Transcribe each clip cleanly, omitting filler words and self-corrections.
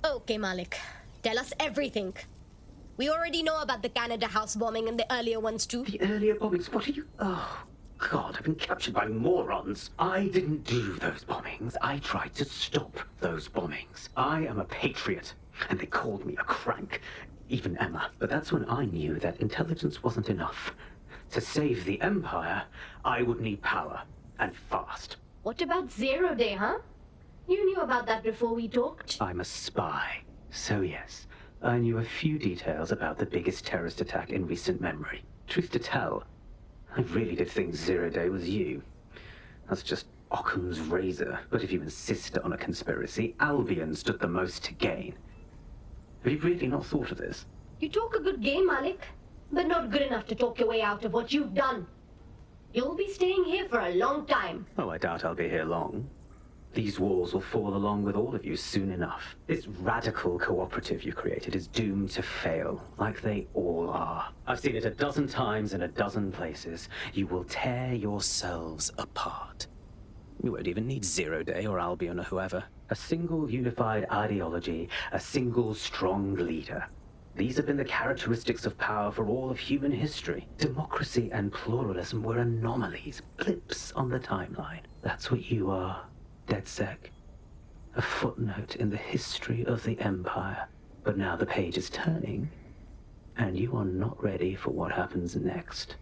Okay, Malik. Tell us everything. We already know about the Canada House bombing and the earlier ones too. The earlier bombings? What are you... Oh, God, I've been captured by morons. I didn't do those bombings. I tried to stop those bombings. I am a patriot, and they called me a crank. Even Emma. But that's when I knew that intelligence wasn't enough. To save the Empire, I would need power, and fast. What about Zero Day, huh? You knew about that before we talked. I'm a spy, so yes. I knew a few details about the biggest terrorist attack in recent memory. Truth to tell, I really did think Zero Day was you. That's just Occam's razor. But if you insist on a conspiracy, Albion stood the most to gain. Have you really not thought of this? You talk a good game, Malik, but not good enough to talk your way out of what you've done. You'll be staying here for a long time. Oh, I doubt I'll be here long. These walls will fall along with all of you soon enough. This radical cooperative you created is doomed to fail, like they all are. I've seen it a dozen times in a dozen places. You will tear yourselves apart. You won't even need Zero Day or Albion or whoever. A single unified ideology, a single strong leader. These have been the characteristics of power for all of human history. Democracy and pluralism were anomalies, blips on the timeline. That's what you are. DedSec. A footnote in the history of the Empire. But now the page is turning, and you are not ready for what happens next.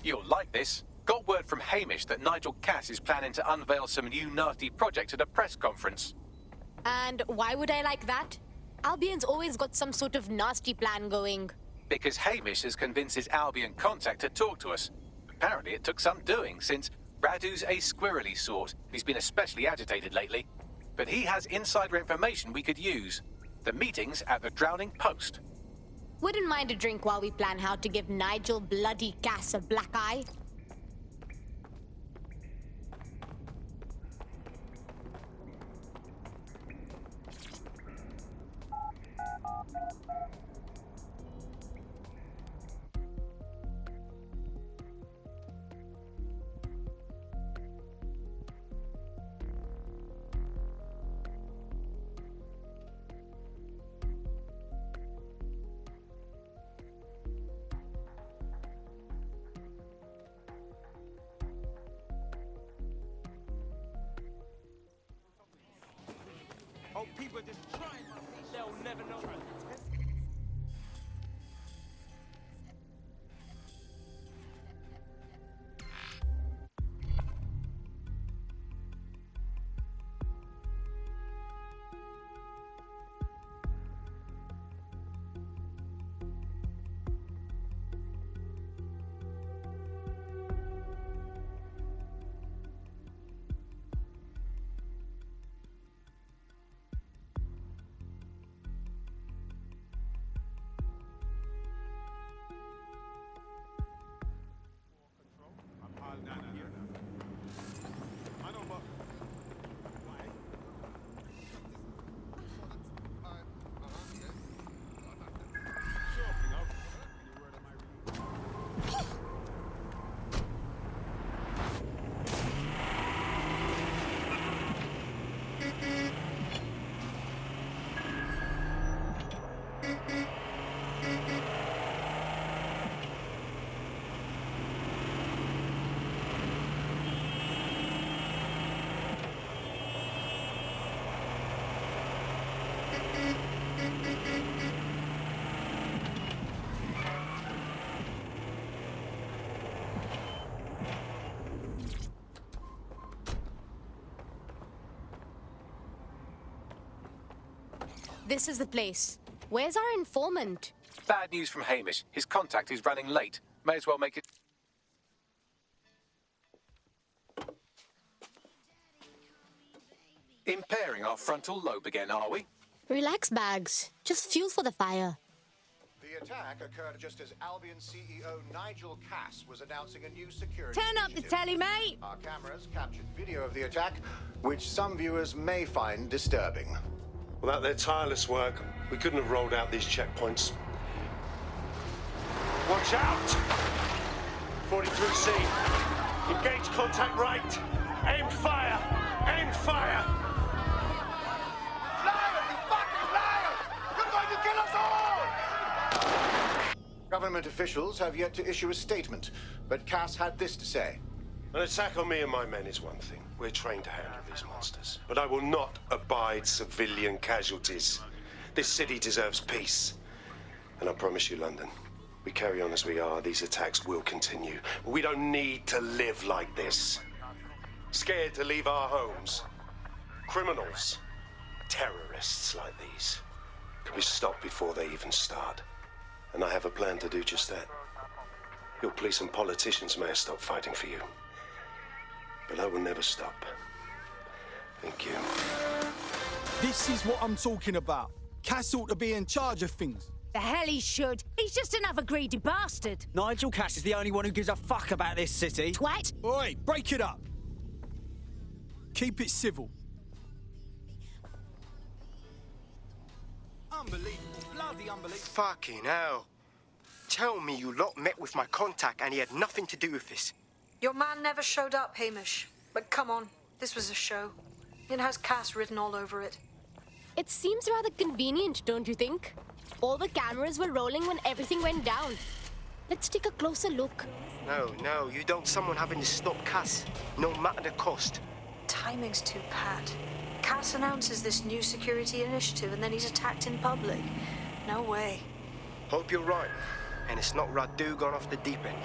You'll like this. Got word from Hamish that Nigel Cass is planning to unveil some new nasty project at a press conference. And why would I like that? Albion's always got some sort of nasty plan going. Because Hamish has convinced his Albion contact to talk to us. Apparently it took some doing, since Radu's a squirrely sort. He's been especially agitated lately. But he has insider information we could use. The meeting's at the Drowning Post. Wouldn't mind a drink while we plan how to give Nigel bloody Cass a black eye. Oh, people just trying my face. They'll never know. This is the place. Where's our informant? Bad news from Hamish. His contact is running late. May as well make it... Impairing our frontal lobe again, are we? Relax, Bags. Just fuel for the fire. The attack occurred just as Albion CEO Nigel Cass was announcing a new security Turn up the initiative. telly, mate! Our cameras captured video of the attack, which some viewers may find disturbing. Without their tireless work, we couldn't have rolled out these checkpoints. Watch out! 43C. Engage contact right. Aim fire! Aim fire! Liar, you fucking liar! You're going to kill us all! Government officials have yet to issue a statement, but Cass had this to say. An attack on me and my men is one thing. We're trained to handle these monsters. But I will not abide civilian casualties. This city deserves peace. And I promise you, London, we carry on as we are, these attacks will continue. We don't need to live like this. Scared to leave our homes. Criminals, terrorists like these, can be stopped before they even start. And I have a plan to do just that. Your police and politicians may have stopped fighting for you. But I will never stop. Thank you. This is what I'm talking about. Cass ought to be in charge of things. The hell he should. He's just another greedy bastard. Nigel Cass is the only one who gives a fuck about this city. Twat. Oi, break it up. Keep it civil. Unbelievable. Bloody unbelievable. Fucking hell. Tell me you lot met with my contact and he had nothing to do with this. Your man never showed up, Hamish. But come on, this was a show. It has Cass written all over it. It seems rather convenient, don't you think? All the cameras were rolling when everything went down. Let's take a closer look. No, you don't someone having to stop Cass, no matter the cost. Timing's too pat. Cass announces this new security initiative and then he's attacked in public. No way. Hope you're right, and it's not Radu gone off the deep end.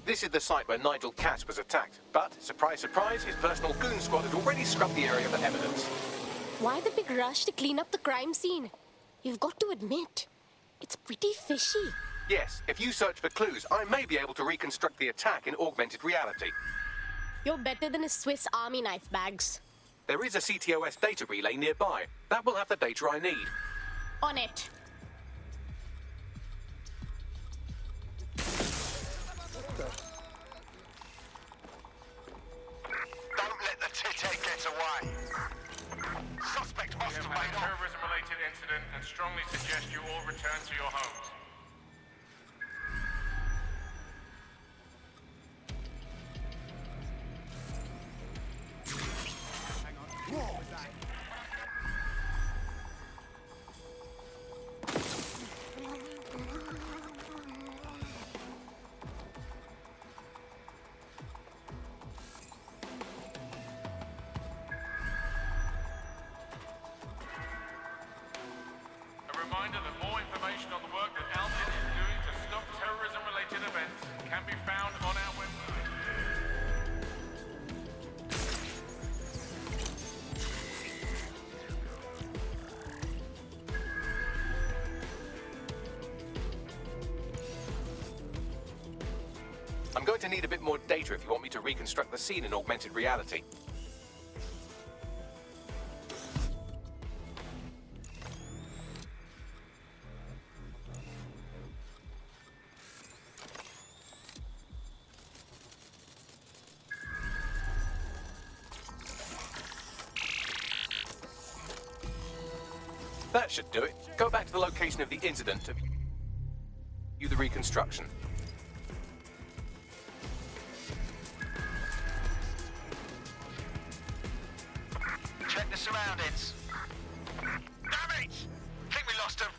This is the site where Nigel Cass was attacked, but, surprise, surprise, his personal goon squad had already scrubbed the area for evidence. Why the big rush to clean up the crime scene? You've got to admit, it's pretty fishy. Yes, if you search for clues, I may be able to reconstruct the attack in augmented reality. You're better than a Swiss Army knife, Bags. There is a CTOS data relay nearby. That will have the data I need. On it. Don't let the tit-head get away. Suspect must have made off. Terrorism-related incident and strongly suggest you all return to your homes. A reminder that more information on the work that Albion is doing to stop terrorism-related events can be found on our website. I'm going to need a bit more data if you want me to reconstruct the scene in augmented reality. That should do it. Go back to the location of the incident to view the reconstruction. Check the surroundings. Damn it! Think we lost him.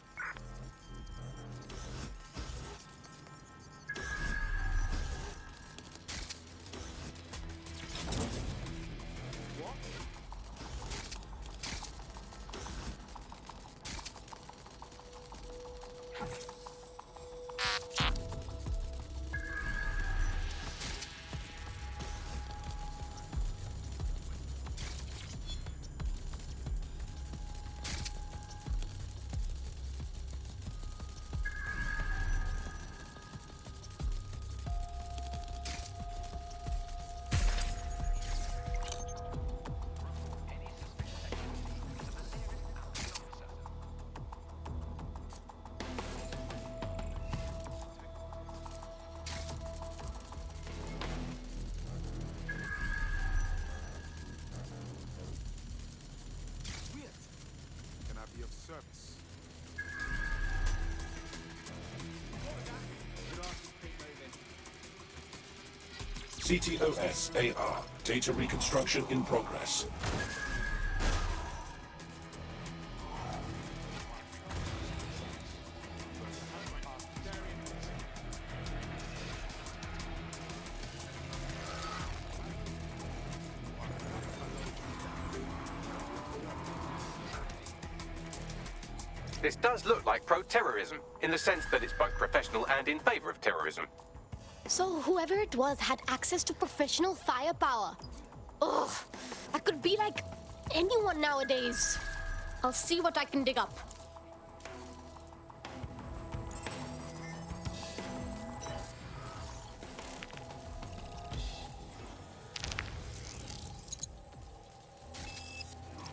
CTOS-AR. Data reconstruction in progress. This does look like pro-terrorism, in the sense that it's both professional and in favor of terrorism. So whoever it was had access to professional firepower. Ugh, that could be like anyone nowadays. I'll see what I can dig up.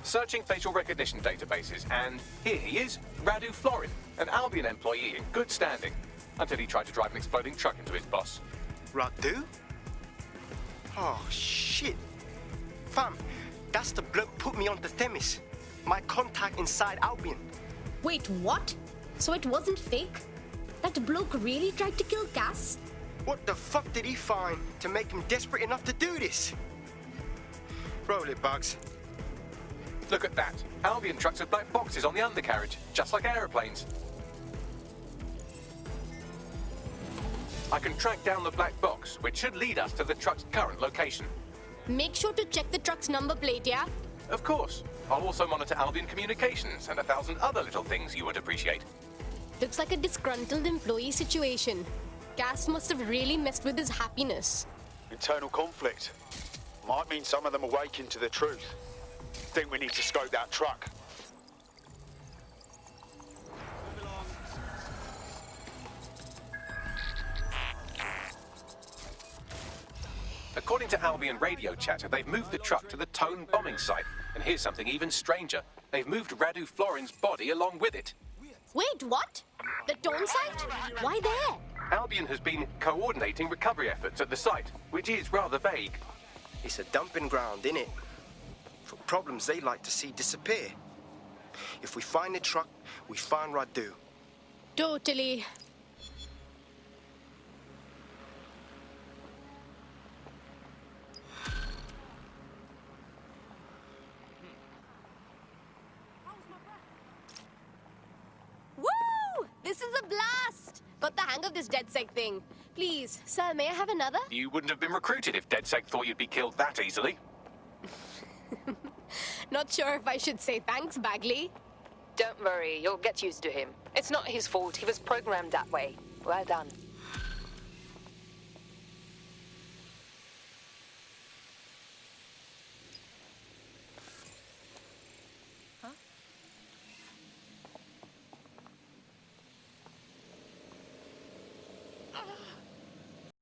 Searching facial recognition databases, and here he is, Radu Florin, an Albion employee in good standing, until he tried to drive an exploding truck into his boss. Radu? Oh, shit. Fam, that's the bloke put me onto Themis. My contact inside Albion. Wait, what? So it wasn't fake? That bloke really tried to kill Cass? What the fuck did he find to make him desperate enough to do this? Roll it, Bugs. Look at that. Albion trucks with black boxes on the undercarriage, just like aeroplanes. I can track down the black box, which should lead us to the truck's current location. Make sure to check the truck's number plate, yeah? Of course. I'll also monitor Albion communications and 1,000 other little things you would appreciate. Looks like a disgruntled employee situation. Cass must have really messed with his happiness. Internal conflict. Might mean some of them awaken to the truth. Think we need to scope that truck. According to Albion radio chatter, they've moved the truck to the Tone bombing site. And here's something even stranger. They've moved Radu Florin's body along with it. Wait, what? The Tone site? Why there? Albion has been coordinating recovery efforts at the site, which is rather vague. It's a dumping ground, innit? For problems they like to see disappear. If we find the truck, we find Radu. Totally. Woo! This is a blast! Got the hang of this DedSec thing. Please, sir, may I have another? You wouldn't have been recruited if DedSec thought you'd be killed that easily. Not sure if I should say thanks, Bagley. Don't worry, you'll get used to him. It's not his fault, he was programmed that way. Well done.